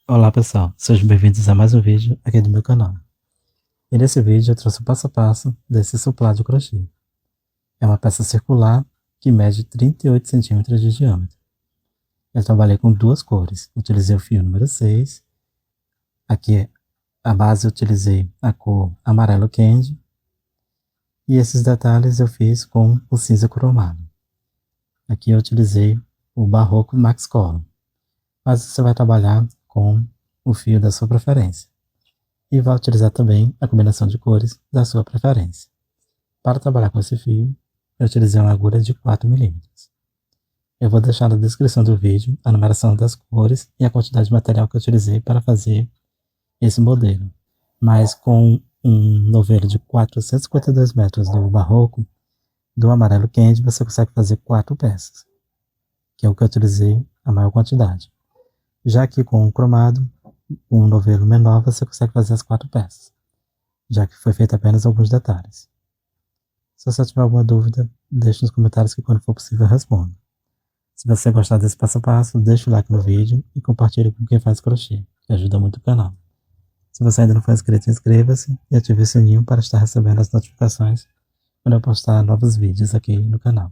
Olá pessoal, sejam bem-vindos a mais um vídeo aqui do meu canal. E nesse vídeo eu trouxe o passo a passo desse suplá de crochê. É uma peça circular que mede 38 centímetros de diâmetro. Eu trabalhei com duas cores, utilizei o fio número 6, aqui a base eu utilizei a cor amarelo candy, e esses detalhes eu fiz com o cinza cromado. Aqui eu utilizei o barroco Max Color, mas você vai trabalhar com o fio da sua preferência. E vai utilizar também a combinação de cores da sua preferência. Para trabalhar com esse fio, eu utilizei uma agulha de 4 mm. Eu vou deixar na descrição do vídeo a numeração das cores e a quantidade de material que eu utilizei para fazer esse modelo. Mas com um novelo de 452 metros do barroco, do amarelo candy, você consegue fazer 4 peças, que é o que eu utilizei a maior quantidade. Já que com o cromado, um novelo menor, você consegue fazer as 4 peças, já que foi feito apenas alguns detalhes. Se você tiver alguma dúvida, deixe nos comentários que quando for possível eu respondo. Se você gostar desse passo a passo, deixe o like no vídeo e compartilhe com quem faz crochê, que ajuda muito o canal. Se você ainda não for inscrito, inscreva-se e ative o sininho para estar recebendo as notificações quando eu postar novos vídeos aqui no canal.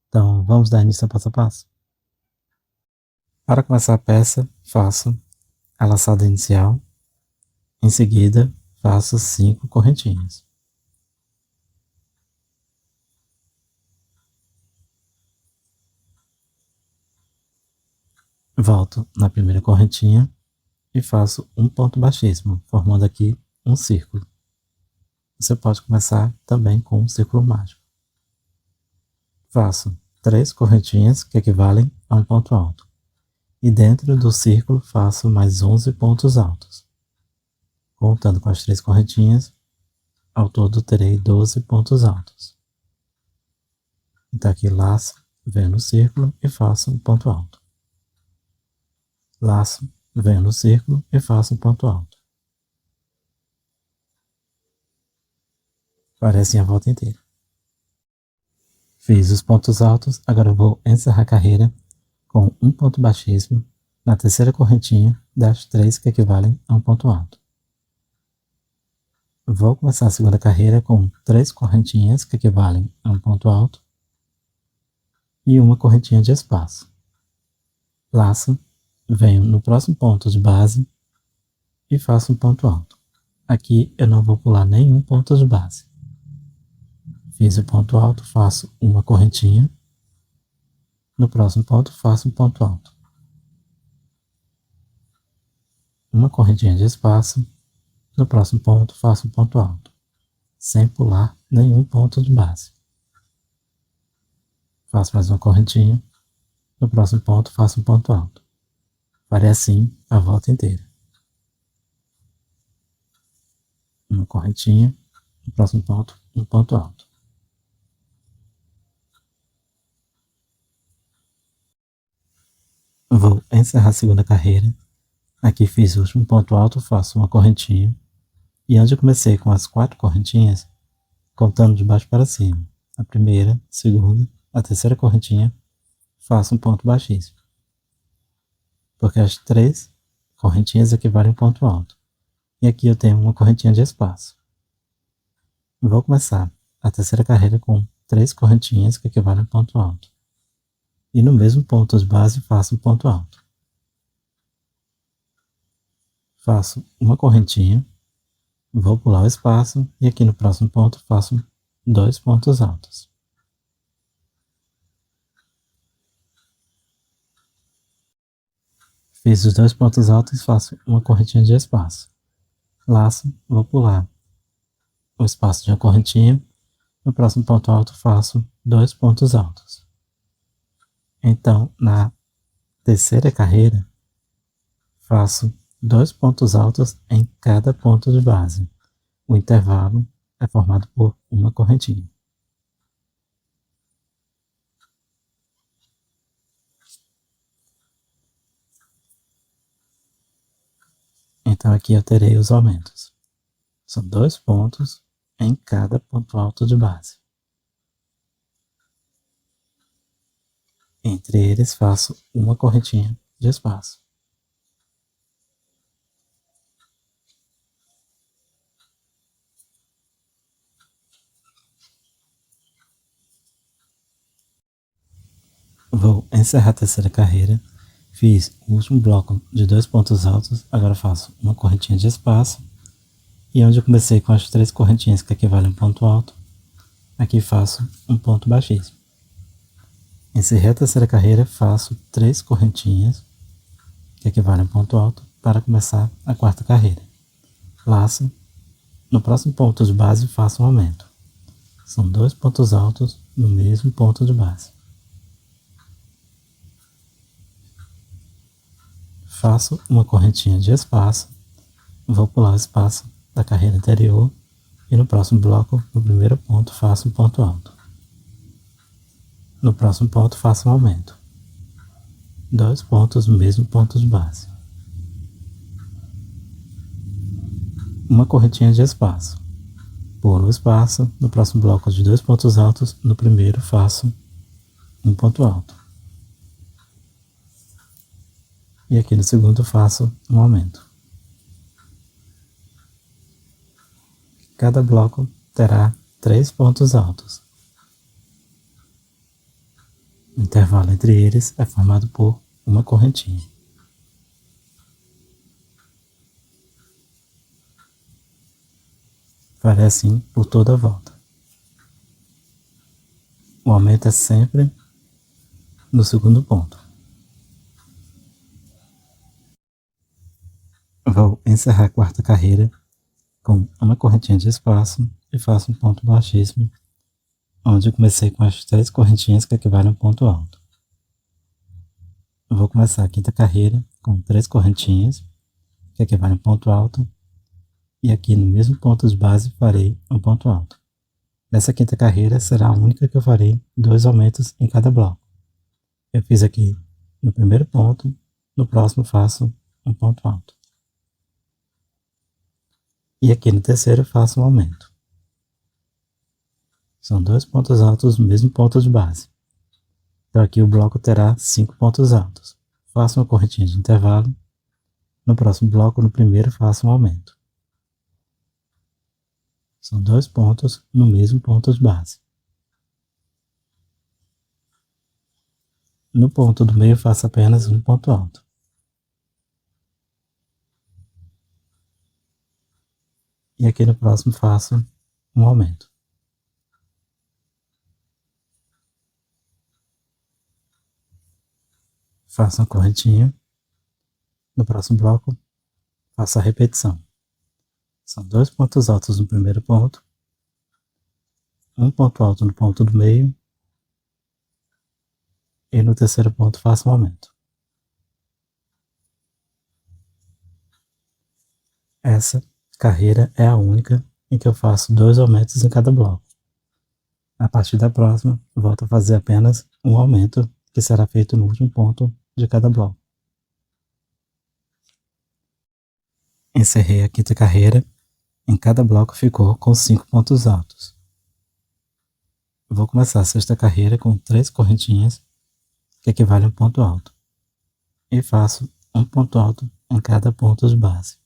Então, vamos dar início ao passo a passo? Para começar a peça, faço a laçada inicial, em seguida faço 5 correntinhas. Volto na primeira correntinha e faço um ponto baixíssimo, formando aqui um círculo. Você pode começar também com um círculo mágico. Faço 3 correntinhas que equivalem a um ponto alto. E dentro do círculo faço mais 11 pontos altos. Contando com as 3 correntinhas, ao todo terei 12 pontos altos. Então aqui laço, venho no círculo e faço um ponto alto. Laço, venho no círculo e faço um ponto alto. Farei assim a volta inteira. Fiz os pontos altos, agora vou encerrar a carreira com um ponto baixíssimo na terceira correntinha das 3 que equivalem a um ponto alto. Vou começar a segunda carreira com 3 correntinhas que equivalem a um ponto alto e uma correntinha de espaço. Laço, venho no próximo ponto de base e faço um ponto alto. Aqui eu não vou pular nenhum ponto de base. Fiz o ponto alto, faço uma correntinha. No próximo ponto faço um ponto alto. Uma correntinha de espaço. No próximo ponto faço um ponto alto, sem pular nenhum ponto de base. Faço mais uma correntinha. No próximo ponto faço um ponto alto. Farei assim a volta inteira. Uma correntinha. No próximo ponto, um ponto alto. Vou encerrar a segunda carreira. Aqui fiz o último ponto alto, faço uma correntinha. E onde eu comecei com as 4 correntinhas, contando de baixo para cima, a primeira, a segunda, a terceira correntinha, faço um ponto baixíssimo. Porque as 3 correntinhas equivalem a um ponto alto. E aqui eu tenho uma correntinha de espaço. Vou começar a terceira carreira com 3 correntinhas que equivalem a um ponto alto. E no mesmo ponto de base faço um ponto alto. Faço uma correntinha, vou pular o espaço e aqui no próximo ponto faço 2 pontos altos. Fiz os 2 pontos altos e faço uma correntinha de espaço. Laço, vou pular o espaço de uma correntinha. No próximo ponto alto faço 2 pontos altos. Então, na terceira carreira, faço 2 pontos altos em cada ponto de base. O intervalo é formado por uma correntinha. Então aqui eu terei os aumentos. São 2 pontos em cada ponto alto de base. Entre eles faço uma correntinha de espaço. Vou encerrar a terceira carreira. Fiz o último bloco de 2 pontos altos, agora faço uma correntinha de espaço. E onde eu comecei com as 3 correntinhas que equivalem a um ponto alto, aqui faço um ponto baixíssimo. Encerrei a terceira carreira, faço 3 correntinhas que equivalem a um ponto alto para começar a quarta carreira. Laço. No próximo ponto de base faço um aumento. São 2 pontos altos no mesmo ponto de base. Faço uma correntinha de espaço, vou pular o espaço da carreira anterior e no próximo bloco, no primeiro ponto, faço um ponto alto. No próximo ponto faço um aumento. 2 pontos no mesmo ponto de base. Uma correntinha de espaço. Pulo o espaço, no próximo bloco de 2 pontos altos, no primeiro faço um ponto alto. E aqui no segundo faço um aumento. Cada bloco terá 3 pontos altos. O intervalo entre eles é formado por uma correntinha. Farei assim por toda a volta. O aumento é sempre no segundo ponto. Vou encerrar a quarta carreira com uma correntinha de espaço e faço um ponto baixíssimo, onde eu comecei com as 3 correntinhas que equivalem a um ponto alto. Eu vou começar a quinta carreira com 3 correntinhas que equivalem a um ponto alto e aqui no mesmo ponto de base farei um ponto alto. Nessa quinta carreira será a única que eu farei 2 aumentos em cada bloco. Eu fiz aqui no primeiro ponto, no próximo faço um ponto alto. E aqui no terceiro faço um aumento. São 2 pontos altos no mesmo ponto de base. Então aqui o bloco terá 5 pontos altos. Faço uma correntinha de intervalo. No próximo bloco, no primeiro, faço um aumento. São 2 pontos no mesmo ponto de base. No ponto do meio faço apenas um ponto alto. E aqui no próximo faço um aumento. Faço uma correntinha. No próximo bloco, faço a repetição. São 2 pontos altos no primeiro ponto, um ponto alto no ponto do meio, e no terceiro ponto faço um aumento. Essa carreira é a única em que eu faço 2 aumentos em cada bloco. A partir da próxima, volto a fazer apenas um aumento, que será feito no último ponto de cada bloco. Encerrei a quinta carreira, em cada bloco ficou com 5 pontos altos. Vou começar a sexta carreira com 3 correntinhas, que equivalem a um ponto alto, e faço um ponto alto em cada ponto de base.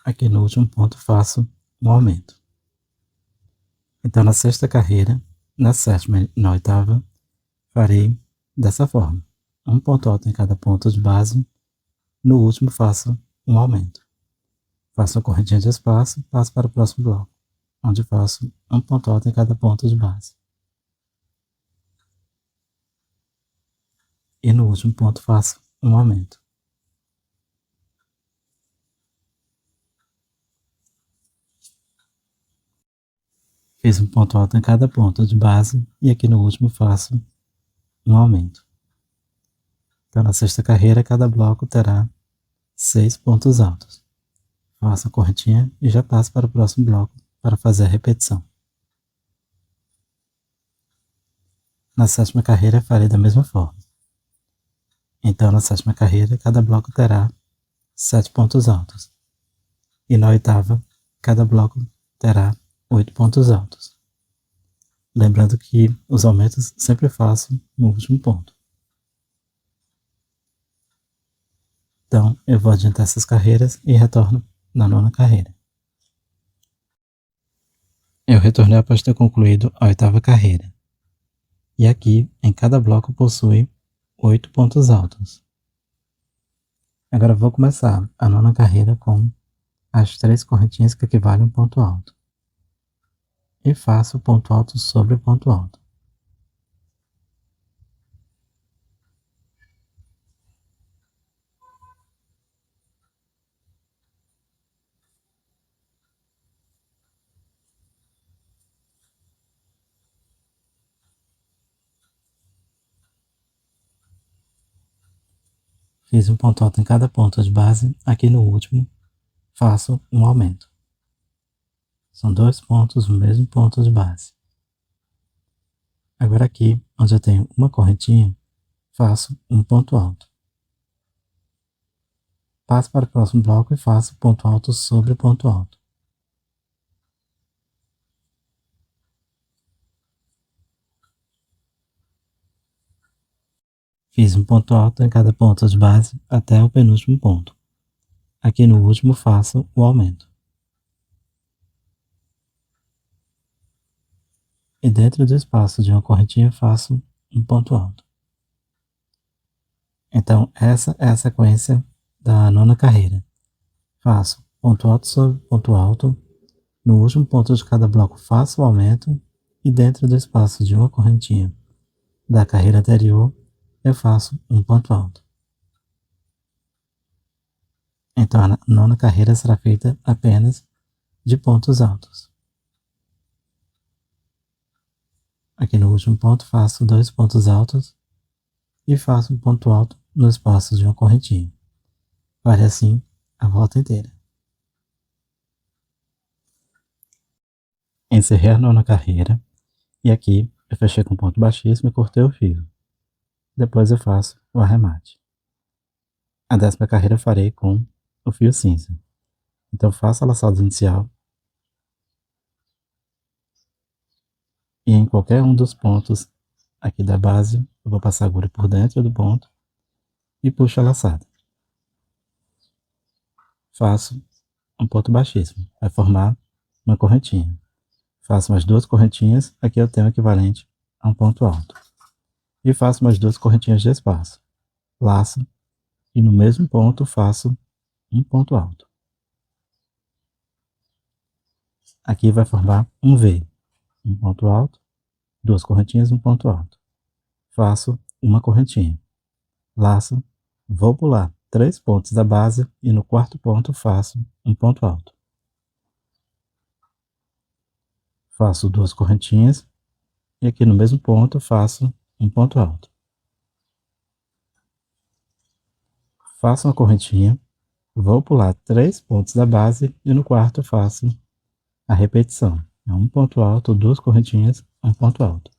Aqui no último ponto faço um aumento. Então na sexta carreira, na sétima e na oitava, farei dessa forma. Um ponto alto em cada ponto de base. No último faço um aumento. Faço uma correntinha de espaço, passo para o próximo bloco, onde faço um ponto alto em cada ponto de base. E no último ponto faço um aumento. Fiz um ponto alto em cada ponto de base e aqui no último faço um aumento. Então na sexta carreira cada bloco terá 6 pontos altos. Faço a correntinha e já passo para o próximo bloco para fazer a repetição. Na sétima carreira farei da mesma forma. Então na sétima carreira cada bloco terá 7 pontos altos. E na oitava cada bloco terá 8 pontos altos. Lembrando que os aumentos sempre faço no último ponto. Então eu vou adiantar essas carreiras e retorno na nona carreira. Eu retornei após ter concluído a oitava carreira. E aqui, em cada bloco possui 8 pontos altos. Agora vou começar a nona carreira com as 3 correntinhas que equivalem a um ponto alto. E faço ponto alto sobre ponto alto. Fiz um ponto alto em cada ponto de base, aqui no último faço um aumento. São 2 pontos no mesmo ponto de base. Agora aqui, onde eu tenho uma correntinha, faço um ponto alto. Passo para o próximo bloco e faço ponto alto sobre ponto alto. Fiz um ponto alto em cada ponto de base até o penúltimo ponto. Aqui no último faço o aumento. E dentro do espaço de uma correntinha faço um ponto alto. Então essa é a sequência da nona carreira. Faço ponto alto sobre ponto alto, no último ponto de cada bloco faço o aumento e dentro do espaço de uma correntinha da carreira anterior eu faço um ponto alto. Então a nona carreira será feita apenas de pontos altos. Aqui no último ponto faço 2 pontos altos e faço um ponto alto no espaço de uma correntinha. Farei assim a volta inteira. Encerrei a nona carreira e aqui eu fechei com ponto baixíssimo e cortei o fio. Depois eu faço o arremate. A 10ª carreira eu farei com o fio cinza. Então faço a laçada inicial e em qualquer um dos pontos aqui da base eu vou passar a agulha por dentro do ponto e puxo a laçada. Faço um ponto baixíssimo, vai formar uma correntinha. Faço mais 2 correntinhas, aqui eu tenho o equivalente a um ponto alto. E faço mais 2 correntinhas de espaço. Laço e no mesmo ponto faço um ponto alto. Aqui vai formar um V, um ponto alto, 2 correntinhas, um ponto alto. Faço uma correntinha. Laço, vou pular 3 pontos da base e no quarto ponto faço um ponto alto. Faço 2 correntinhas e aqui no mesmo ponto faço um ponto alto. Faço uma correntinha, vou pular 3 pontos da base e no quarto faço a repetição. É um ponto alto, 2 correntinhas, um ponto alto.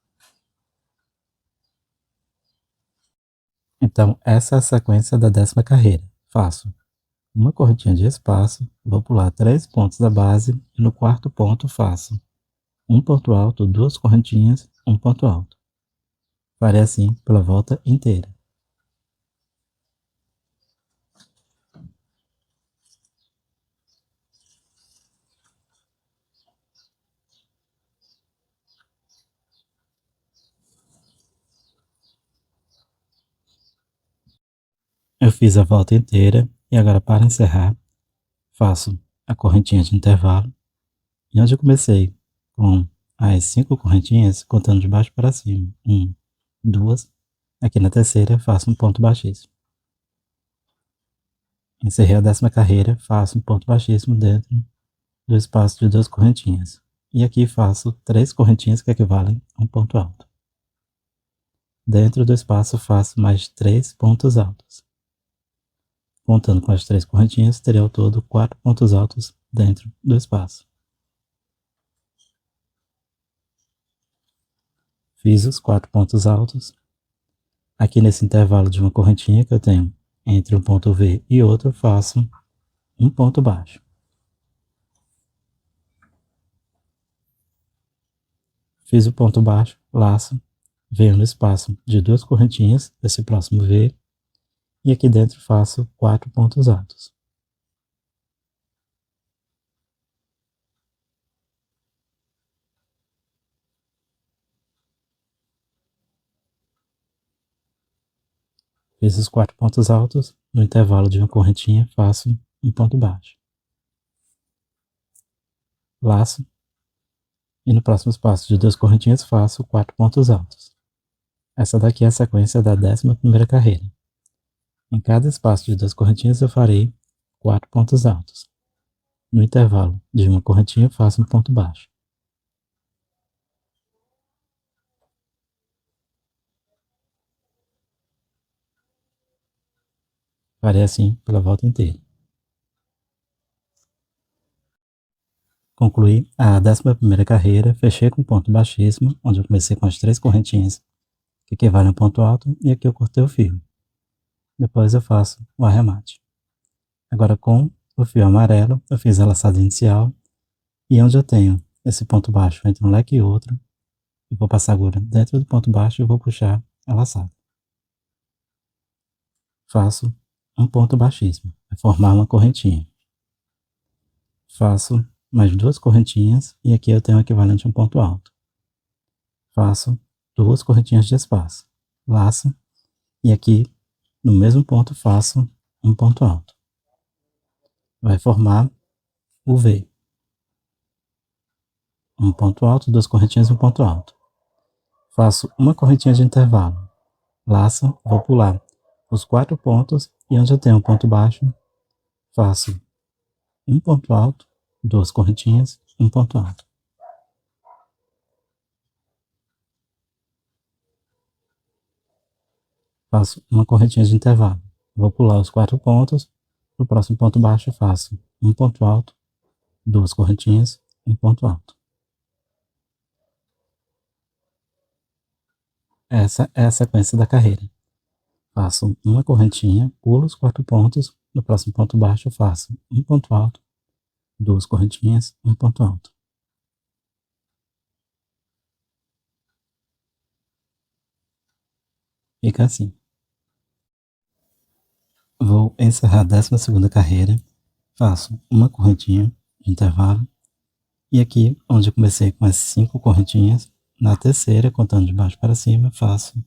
Então essa é a sequência da 10ª carreira. Faço uma correntinha de espaço, vou pular 3 pontos da base e no quarto ponto faço um ponto alto, 2 correntinhas, um ponto alto. Farei assim pela volta inteira. Eu fiz a volta inteira e agora para encerrar faço a correntinha de intervalo e onde eu comecei com as 5 correntinhas, contando de baixo para cima, 1, 2, aqui na terceira faço um ponto baixíssimo. Encerrei a 10ª carreira, faço um ponto baixíssimo dentro do espaço de 2 correntinhas. E aqui faço 3 correntinhas que equivalem a um ponto alto. Dentro do espaço faço mais 3 pontos altos. Contando com as 3 correntinhas, teria ao todo 4 pontos altos dentro do espaço. Fiz os 4 pontos altos. Aqui nesse intervalo de uma correntinha que eu tenho entre um ponto V e outro, faço um ponto baixo. Fiz o ponto baixo, laço, venho no espaço de 2 correntinhas desse próximo V e aqui dentro faço 4 pontos altos. Fiz os 4 pontos altos, no intervalo de uma correntinha faço um ponto baixo. Laço, e no próximo espaço de 2 correntinhas faço 4 pontos altos. Essa daqui é a sequência da 11ª carreira. Em cada espaço de 2 correntinhas eu farei 4 pontos altos. No intervalo de uma correntinha faço um ponto baixo. Farei assim pela volta inteira. Concluí a 11ª carreira, fechei com ponto baixíssimo, onde eu comecei com as 3 correntinhas que equivalem a um ponto alto, e aqui eu cortei o fio. Depois eu faço o arremate. Agora com o fio amarelo, eu fiz a laçada inicial, e onde eu tenho esse ponto baixo entre um leque e outro, eu vou passar a agulha dentro do ponto baixo e vou puxar a laçada. Faço um ponto baixíssimo, vai formar uma correntinha. Faço mais 2 correntinhas e aqui eu tenho o equivalente a um ponto alto. Faço 2 correntinhas de espaço, laço e aqui no mesmo ponto faço um ponto alto. Vai formar o V. Um ponto alto, 2 correntinhas e um ponto alto. Faço uma correntinha de intervalo, laço, vou pular os 4 pontos e onde eu tenho um ponto baixo, faço um ponto alto, 2 correntinhas, um ponto alto. Faço uma correntinha de intervalo, vou pular os 4 pontos, no próximo ponto baixo faço um ponto alto, 2 correntinhas, um ponto alto. Essa é a sequência da carreira. Faço uma correntinha, pulo os 4 pontos, no próximo ponto baixo faço um ponto alto, 2 correntinhas, um ponto alto. Fica assim. Vou encerrar a 12ª carreira, faço uma correntinha de intervalo, e aqui, onde eu comecei com as 5 correntinhas, na terceira, contando de baixo para cima, faço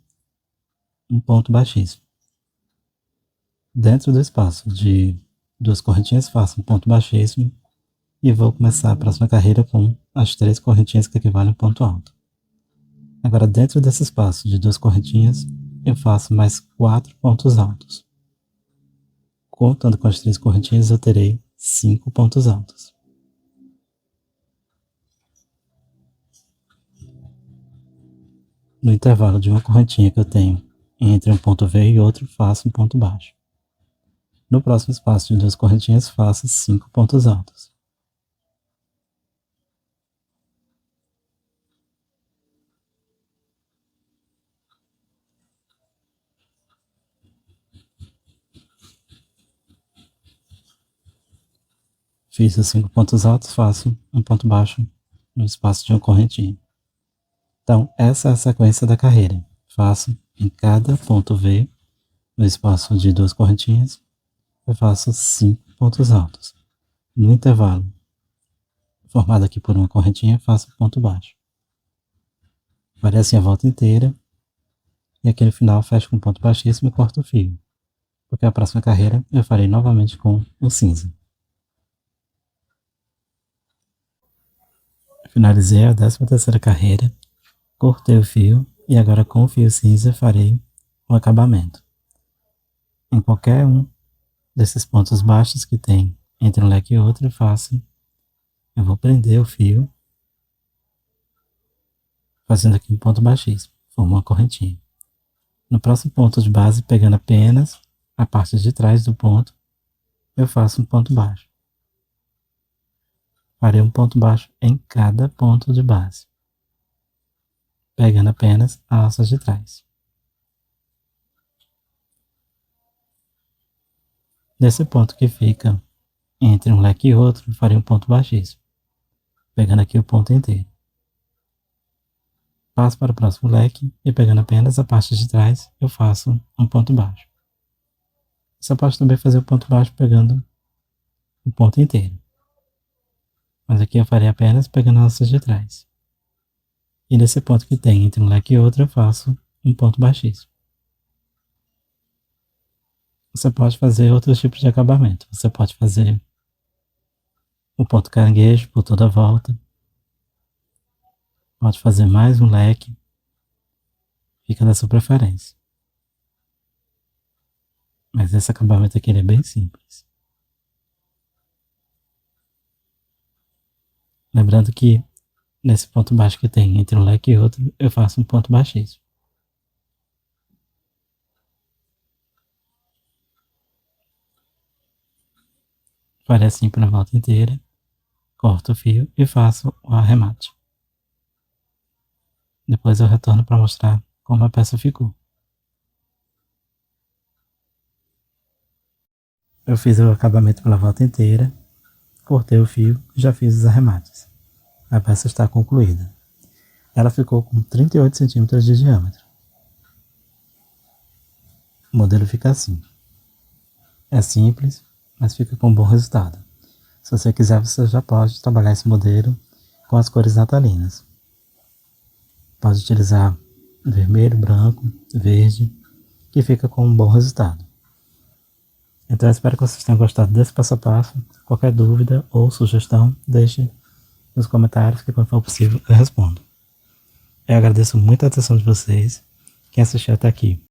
um ponto baixíssimo. Dentro do espaço de 2 correntinhas, faço um ponto baixíssimo e vou começar a próxima carreira com as 3 correntinhas que equivalem a um ponto alto. Agora, dentro desse espaço de 2 correntinhas, eu faço mais 4 pontos altos. Contando com as 3 correntinhas, eu terei 5 pontos altos. No intervalo de uma correntinha que eu tenho entre um ponto V e outro, faço um ponto baixo. No próximo espaço de 2 correntinhas, faço 5 pontos altos. Fiz os 5 pontos altos, faço um ponto baixo no espaço de uma correntinha. Então, essa é a sequência da carreira. Faço em cada ponto V, no espaço de 2 correntinhas, eu faço 5 pontos altos. No intervalo formado aqui por uma correntinha, faço ponto baixo. Farei assim a volta inteira, e aqui no final fecho com ponto baixíssimo e corto o fio, porque a próxima carreira eu farei novamente com o cinza. Finalizei a 13ª carreira, cortei o fio e agora com o fio cinza farei o acabamento. Em qualquer um desses pontos baixos que tem entre um leque e outro, eu vou prender o fio, fazendo aqui um ponto baixíssimo, forma uma correntinha. No próximo ponto de base, pegando apenas a parte de trás do ponto, eu faço um ponto baixo. Farei um ponto baixo em cada ponto de base, pegando apenas as alças de trás. Nesse ponto que fica entre um leque e outro, farei um ponto baixíssimo, pegando aqui o ponto inteiro. Passo para o próximo leque e pegando apenas a parte de trás, eu faço um ponto baixo. Você pode também fazer o ponto baixo pegando o ponto inteiro, mas aqui eu farei apenas pegando as alças de trás. E nesse ponto que tem entre um leque e outro, eu faço um ponto baixíssimo. Você pode fazer outros tipos de acabamento. Você pode fazer o ponto caranguejo por toda a volta. Pode fazer mais um leque. Fica da sua preferência. Mas esse acabamento aqui ele é bem simples. Lembrando que nesse ponto baixo que tem entre um leque e outro, eu faço um ponto baixíssimo. Farei assim para a volta inteira. Corto o fio e faço o arremate. Depois eu retorno para mostrar como a peça ficou. Eu fiz o acabamento pela volta inteira, cortei o fio e já fiz os arremates. A peça está concluída. Ela ficou com 38 centímetros de diâmetro. O modelo fica assim. É simples, mas fica com um bom resultado. Se você quiser, você já pode trabalhar esse modelo com as cores natalinas. Pode utilizar vermelho, branco, verde, que fica com um bom resultado. Então eu espero que vocês tenham gostado desse passo a passo. Qualquer dúvida ou sugestão, deixe nos comentários que quando for possível eu respondo. Eu agradeço muito a atenção de vocês, quem assistiu até aqui.